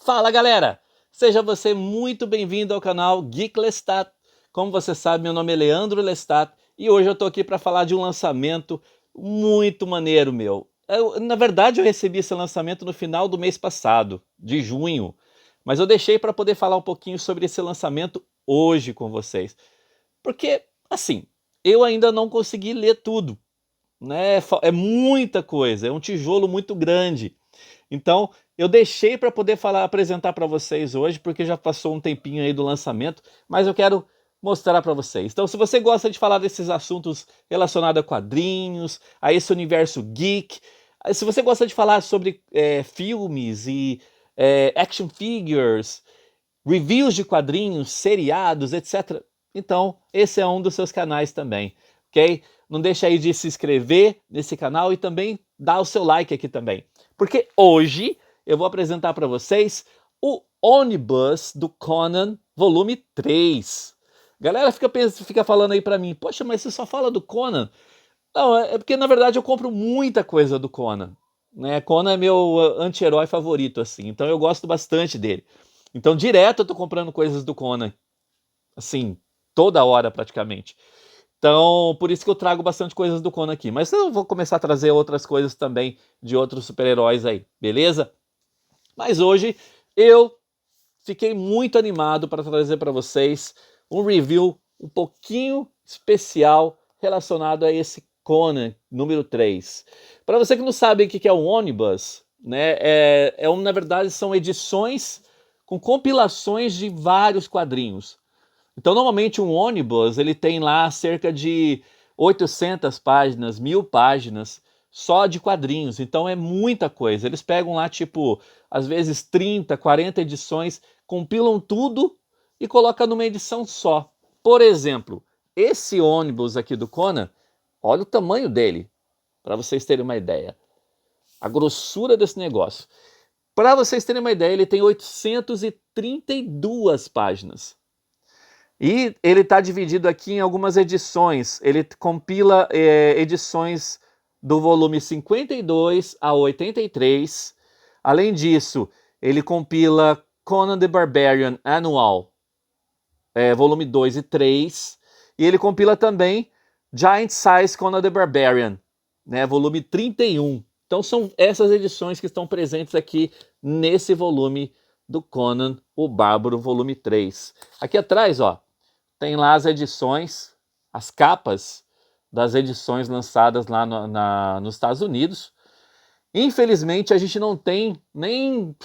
Fala galera! Seja você muito bem-vindo ao canal Geek Lestat. Como você sabe, meu nome é Leandro Lestat e hoje eu tô aqui para falar de um lançamento muito maneiro meu. Na verdade, eu recebi esse lançamento no final do mês passado, de junho, mas eu deixei para poder falar um pouquinho sobre esse lançamento hoje com vocês. Porque, assim, eu ainda não consegui ler tudo, né? É muita coisa, é um tijolo muito grande. Então, eu deixei para poder apresentar para vocês hoje, porque já passou um tempinho aí do lançamento, mas eu quero mostrar para vocês. Então, se você gosta de falar desses assuntos relacionados a quadrinhos, a esse universo geek, se você gosta de falar sobre filmes e action figures, reviews de quadrinhos, seriados, etc., então esse é um dos seus canais também, ok? Não deixa aí de se inscrever nesse canal e também dar o seu like aqui também. Porque hoje eu vou apresentar para vocês o Ônibus do Conan, volume 3. Galera fica falando aí para mim, poxa, mas você só fala do Conan? Não, é porque na verdade eu compro muita coisa do Conan. Né? Conan é meu anti-herói favorito, assim, então eu gosto bastante dele. Então direto eu tô comprando coisas do Conan, assim, toda hora praticamente. Então, por isso que eu trago bastante coisas do Conan aqui. Mas eu vou começar a trazer outras coisas também de outros super-heróis aí, beleza? Mas hoje eu fiquei muito animado para trazer para vocês um review um pouquinho especial relacionado a esse Conan número 3. Para você que não sabe o que é um Ônibus, né, na verdade são edições com compilações de vários quadrinhos. Então, normalmente um ônibus ele tem lá cerca de 800 páginas, 1000 páginas só de quadrinhos. Então é muita coisa. Eles pegam lá, tipo, às vezes 30, 40 edições, compilam tudo e colocam numa edição só. Por exemplo, esse ônibus aqui do Conan, olha o tamanho dele, para vocês terem uma ideia. A grossura desse negócio. Para vocês terem uma ideia, ele tem 832 páginas. E ele está dividido aqui em algumas edições. Ele compila edições do volume 52 a 83. Além disso, ele compila Conan the Barbarian Annual, volume 2 e 3. E ele compila também Giant Size Conan the Barbarian, né, volume 31. Então são essas edições que estão presentes aqui nesse volume do Conan o Bárbaro, volume 3. Aqui atrás, ó, tem lá as edições, as capas das edições lançadas lá nos Estados Unidos. Infelizmente, a gente não tem nem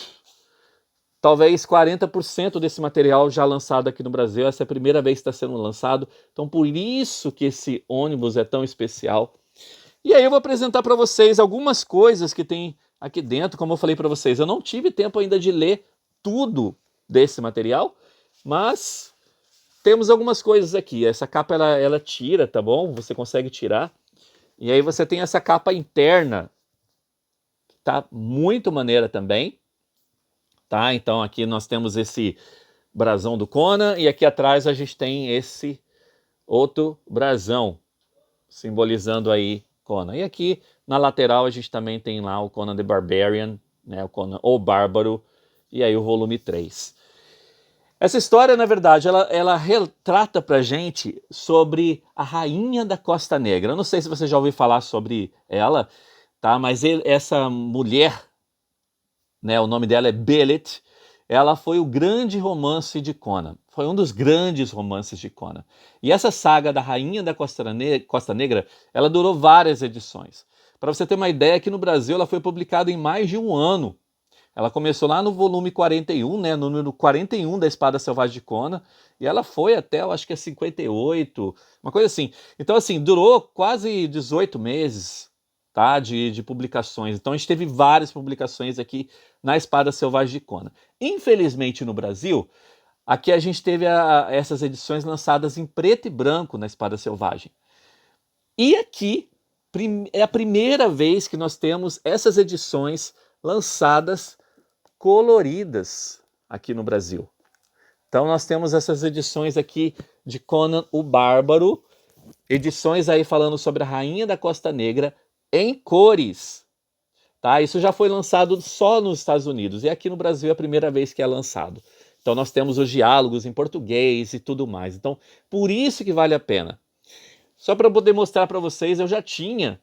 talvez 40% desse material já lançado aqui no Brasil. Essa é a primeira vez que está sendo lançado. Então, por isso que esse ônibus é tão especial. E aí eu vou apresentar para vocês algumas coisas que tem aqui dentro. Como eu falei para vocês, eu não tive tempo ainda de ler tudo desse material, mas temos algumas coisas aqui. Essa capa ela tira, tá bom? Você consegue tirar. E aí você tem essa capa interna, que tá muito maneira também. Tá? Então aqui nós temos esse brasão do Conan e aqui atrás a gente tem esse outro brasão simbolizando aí Conan. E aqui na lateral a gente também tem lá o Conan the Barbarian, né? O Conan o Bárbaro e aí o volume 3. Essa história, na verdade, ela retrata pra gente sobre a rainha da Costa Negra. Eu não sei se você já ouviu falar sobre ela, tá? Mas essa mulher, né, o nome dela é Belit, ela foi o grande romance de Conan. Foi um dos grandes romances de Conan. E essa saga da rainha da Costa Negra, ela durou várias edições. Para você ter uma ideia, aqui no Brasil ela foi publicada em mais de um ano. Ela começou lá no volume 41, né, no número 41 da Espada Selvagem de Conan, e ela foi até, eu acho que é 58, uma coisa assim. Então, assim, durou quase 18 meses, tá, de publicações. Então, a gente teve várias publicações aqui na Espada Selvagem de Conan. Infelizmente, no Brasil, aqui a gente teve essas edições lançadas em preto e branco na Espada Selvagem. E aqui é a primeira vez que nós temos essas edições lançadas coloridas aqui no Brasil. Então nós temos essas edições aqui de Conan o Bárbaro, edições aí falando sobre a Rainha da Costa Negra em cores. Tá? Isso já foi lançado só nos Estados Unidos, e aqui no Brasil é a primeira vez que é lançado. Então nós temos os diálogos em português e tudo mais. Então, por isso que vale a pena. Só para poder mostrar para vocês, eu já tinha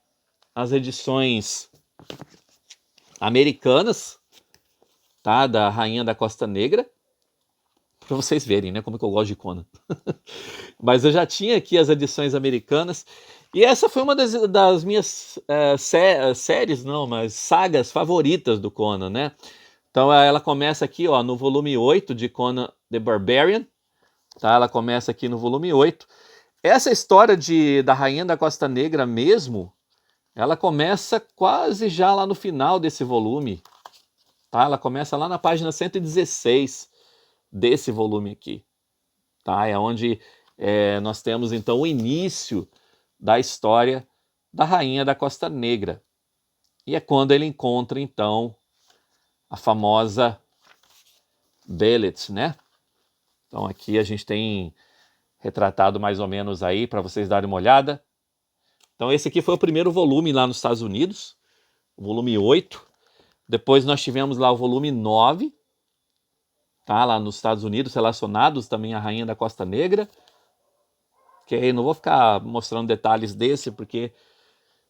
as edições americanas, tá? Da Rainha da Costa Negra, para vocês verem, né? Como que eu gosto de Conan. Mas eu já tinha aqui as edições americanas, e essa foi uma das minhas séries, não, mas sagas favoritas do Conan, né? Então ela começa aqui, ó, no volume 8 de Conan the Barbarian, tá? Ela começa aqui no volume 8. Essa história da Rainha da Costa Negra mesmo, ela começa quase já lá no final desse volume, tá? Ela começa lá na página 116 desse volume aqui, tá? É onde nós temos então o início da história da Rainha da Costa Negra. E é quando ele encontra então a famosa Belit, né? Então aqui a gente tem retratado mais ou menos aí para vocês darem uma olhada. Então esse aqui foi o primeiro volume lá nos Estados Unidos, o volume 8. Depois nós tivemos lá o volume 9, tá? Lá nos Estados Unidos, relacionados também à Rainha da Costa Negra. Que não vou ficar mostrando detalhes desse, porque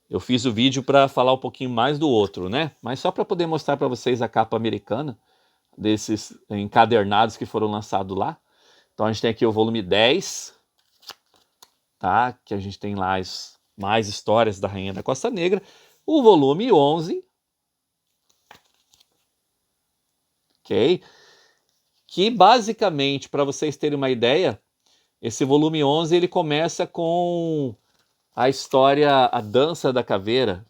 eu fiz o vídeo para falar um pouquinho mais do outro, né? Mas só para poder mostrar para vocês a capa americana desses encadernados que foram lançados lá. Então a gente tem aqui o volume 10, tá? Que a gente tem lá mais histórias da Rainha da Costa Negra. O volume 11, ok? Que basicamente, para vocês terem uma ideia, esse volume 11 ele começa com a história A Dança da Caveira,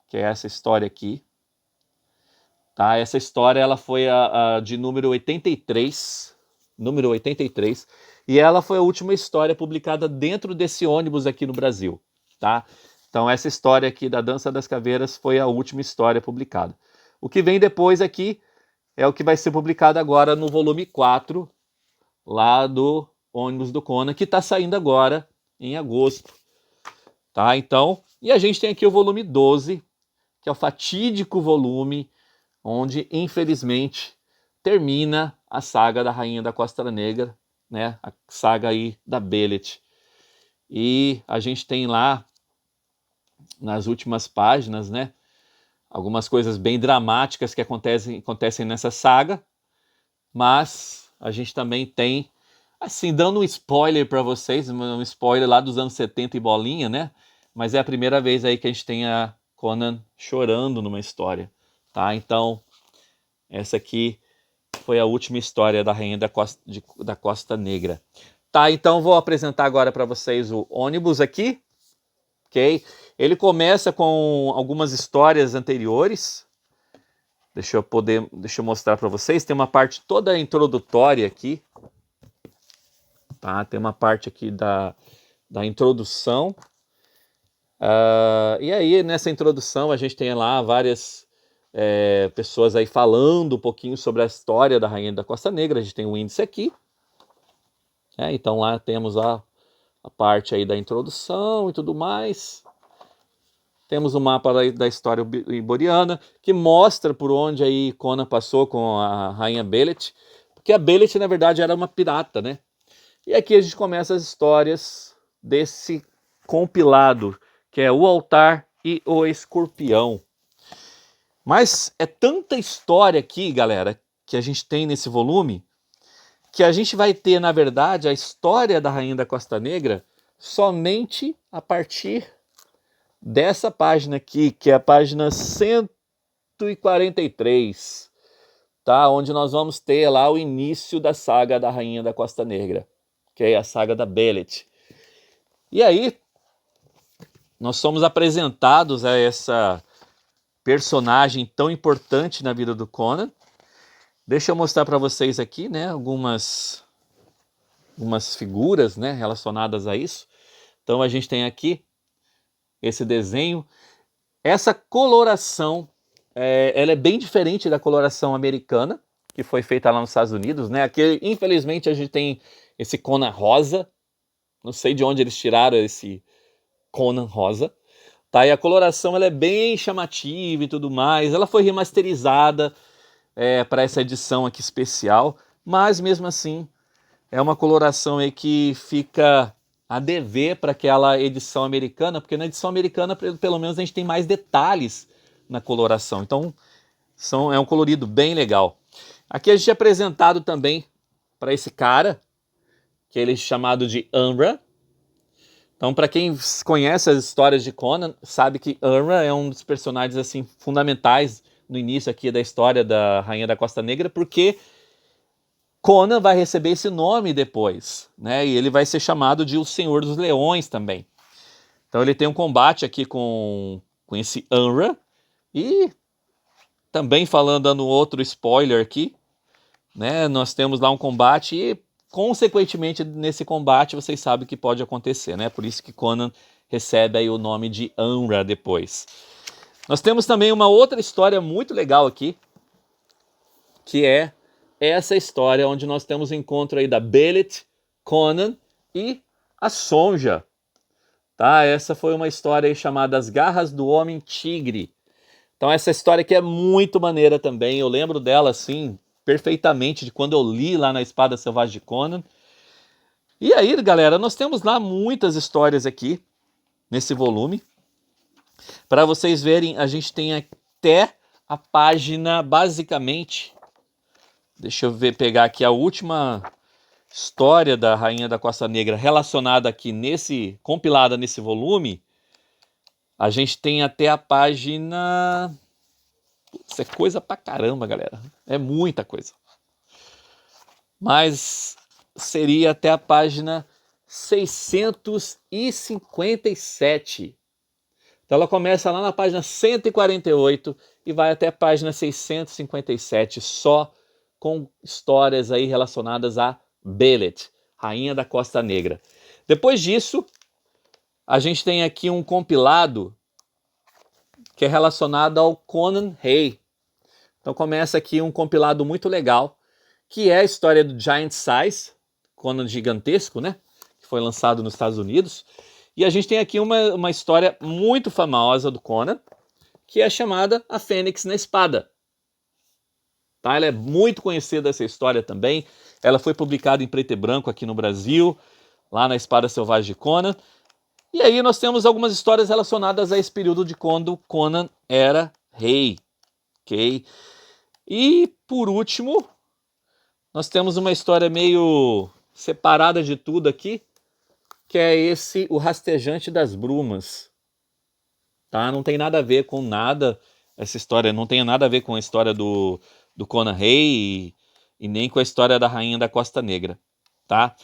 que é essa história aqui. Tá? Essa história ela foi a de número 83, e ela foi a última história publicada dentro desse ônibus aqui no Brasil. Tá? Então essa história aqui da Dança das Caveiras foi a última história publicada. O que vem depois aqui é o que vai ser publicado agora no volume 4, lá do ônibus do Conan, que está saindo agora em agosto. Tá? Então, e a gente tem aqui o volume 12, que é o fatídico volume onde, infelizmente, termina a saga da Rainha da Costa Negra, né? A saga aí da Belit. E a gente tem lá, nas últimas páginas, né? Algumas coisas bem dramáticas que acontecem nessa saga, mas a gente também tem, assim, dando um spoiler para vocês, um spoiler lá dos anos 70 e bolinha, né? Mas é a primeira vez aí que a gente tem a Conan chorando numa história, tá? Então, essa aqui foi a última história da Rainha da Costa Negra. Tá, então vou apresentar agora para vocês o ônibus aqui, ok? Ele começa com algumas histórias anteriores. Deixa eu mostrar para vocês. Tem uma parte toda introdutória aqui, tá? Tem uma parte aqui da introdução. E aí, nessa introdução, a gente tem lá várias pessoas aí falando um pouquinho sobre a história da Rainha da Costa Negra. A gente tem um índice aqui. Então lá temos a parte aí da introdução e tudo mais. Temos o mapa da história iboriana, que mostra por onde aí Conan passou com a Rainha Belit. Porque a Belit, na verdade, era uma pirata, né? E aqui a gente começa as histórias desse compilado, que é O Altar e o Escorpião. Mas é tanta história aqui, galera, que a gente tem nesse volume, que a gente vai ter, na verdade, a história da Rainha da Costa Negra somente a partir dessa página aqui, que é a página 143, tá? Onde nós vamos ter lá o início da saga da Rainha da Costa Negra, que é a saga da Belit. E aí, nós somos apresentados a essa personagem tão importante na vida do Conan. Deixa eu mostrar para vocês aqui, né, algumas figuras, né, relacionadas a isso. Então a gente tem aqui esse desenho. Essa coloração, ela é bem diferente da coloração americana, que foi feita lá nos Estados Unidos, né? Aqui, infelizmente, a gente tem esse Conan rosa. Não sei de onde eles tiraram esse Conan rosa, Tá? E a coloração ela é bem chamativa e tudo mais. Ela foi remasterizada para essa edição aqui especial, mas mesmo assim é uma coloração aí que fica a dever para aquela edição americana, porque na edição americana pelo menos a gente tem mais detalhes na coloração. Então é um colorido bem legal. Aqui a gente é apresentado também para esse cara, que ele é chamado de Umbra. Então, para quem conhece as histórias de Conan, sabe que Umbra é um dos personagens assim fundamentais no início aqui da história da Rainha da Costa Negra, porque Conan vai receber esse nome depois, né? E ele vai ser chamado de o Senhor dos Leões também. Então ele tem um combate aqui com esse Umbra. E também falando, dando outro spoiler aqui, né? Nós temos lá um combate e, consequentemente, nesse combate vocês sabem o que pode acontecer, né? Por isso que Conan recebe aí o nome de Umbra depois. Nós temos também uma outra história muito legal aqui, que é essa história onde nós temos o encontro aí da Belit, Conan e a Sonja. Tá? Essa foi uma história aí chamada As Garras do Homem Tigre. Então essa história aqui é muito maneira também. Eu lembro dela assim perfeitamente de quando eu li lá na Espada Selvagem de Conan. E aí, galera, nós temos lá muitas histórias aqui nesse volume. Para vocês verem, a gente tem até a página, basicamente, deixa eu pegar aqui a última história da Rainha da Costa Negra relacionada aqui compilada nesse volume. A gente tem até a página... Isso é coisa pra caramba, galera. É muita coisa. Mas seria até a página 657. Então ela começa lá na página 148 e vai até a página 657, só com histórias aí relacionadas a Belit, Rainha da Costa Negra. Depois disso, a gente tem aqui um compilado que é relacionado ao Conan Rei. Então começa aqui um compilado muito legal, que é a história do Giant Size, Conan gigantesco, né? Que foi lançado nos Estados Unidos. E a gente tem aqui uma história muito famosa do Conan, que é chamada A Fênix na Espada. Tá? Ela é muito conhecida, essa história também. Ela foi publicada em preto e branco aqui no Brasil, lá na Espada Selvagem de Conan. E aí nós temos algumas histórias relacionadas a esse período de quando Conan era rei. Ok? E, por último, nós temos uma história meio separada de tudo aqui, que é o Rastejante das Brumas. Tá? Não tem nada a ver com nada, essa história não tem nada a ver com a história do Conan Rei e nem com a história da Rainha da Costa Negra. Tá?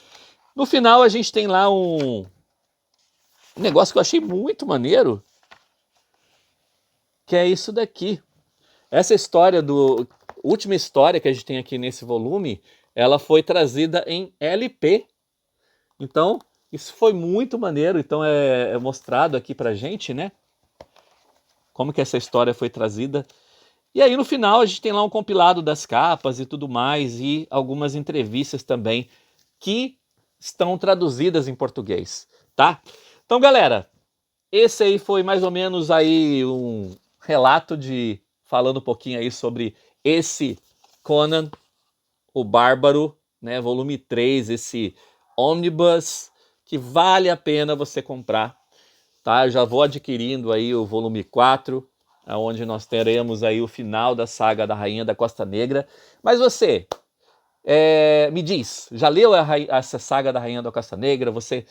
No final a gente tem lá um negócio que eu achei muito maneiro, que é isso daqui. Essa história última história que a gente tem aqui nesse volume, ela foi trazida em LP. Então, isso foi muito maneiro. Então é mostrado aqui pra gente, né? Como que essa história foi trazida. E aí no final a gente tem lá um compilado das capas e tudo mais, e algumas entrevistas também que estão traduzidas em português, tá? Então, galera, esse aí foi mais ou menos aí um relato falando um pouquinho aí sobre esse Conan, o Bárbaro, né, volume 3, esse Omnibus, que vale a pena você comprar, tá? Eu já vou adquirindo aí o volume 4, onde nós teremos aí o final da saga da Rainha da Costa Negra. Mas você, me diz, já leu essa saga da Rainha da Costa Negra? Você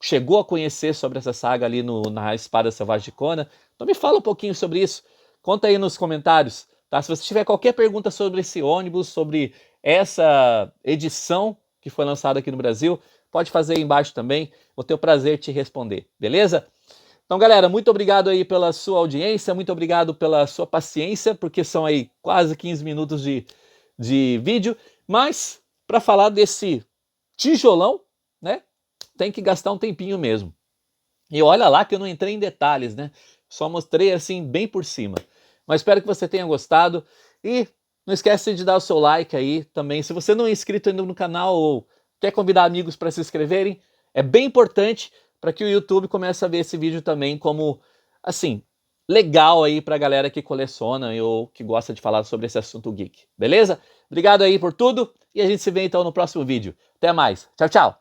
chegou a conhecer sobre essa saga ali na Espada Selvagem de Conan? Então me fala um pouquinho sobre isso. Conta aí nos comentários, tá? Se você tiver qualquer pergunta sobre esse ônibus, sobre essa edição que foi lançada aqui no Brasil, pode fazer aí embaixo também. Vou ter o prazer de te responder, beleza? Então, galera, muito obrigado aí pela sua audiência, muito obrigado pela sua paciência, porque são aí quase 15 minutos de vídeo. Mas, para falar desse tijolão, né, tem que gastar um tempinho mesmo. E olha lá que eu não entrei em detalhes, né? Só mostrei assim bem por cima. Mas espero que você tenha gostado e não esquece de dar o seu like aí também. Se você não é inscrito ainda no canal ou quer convidar amigos para se inscreverem, é bem importante para que o YouTube comece a ver esse vídeo também como assim, legal aí pra galera que coleciona ou que gosta de falar sobre esse assunto geek, beleza? Obrigado aí por tudo e a gente se vê então no próximo vídeo. Até mais, tchau, tchau!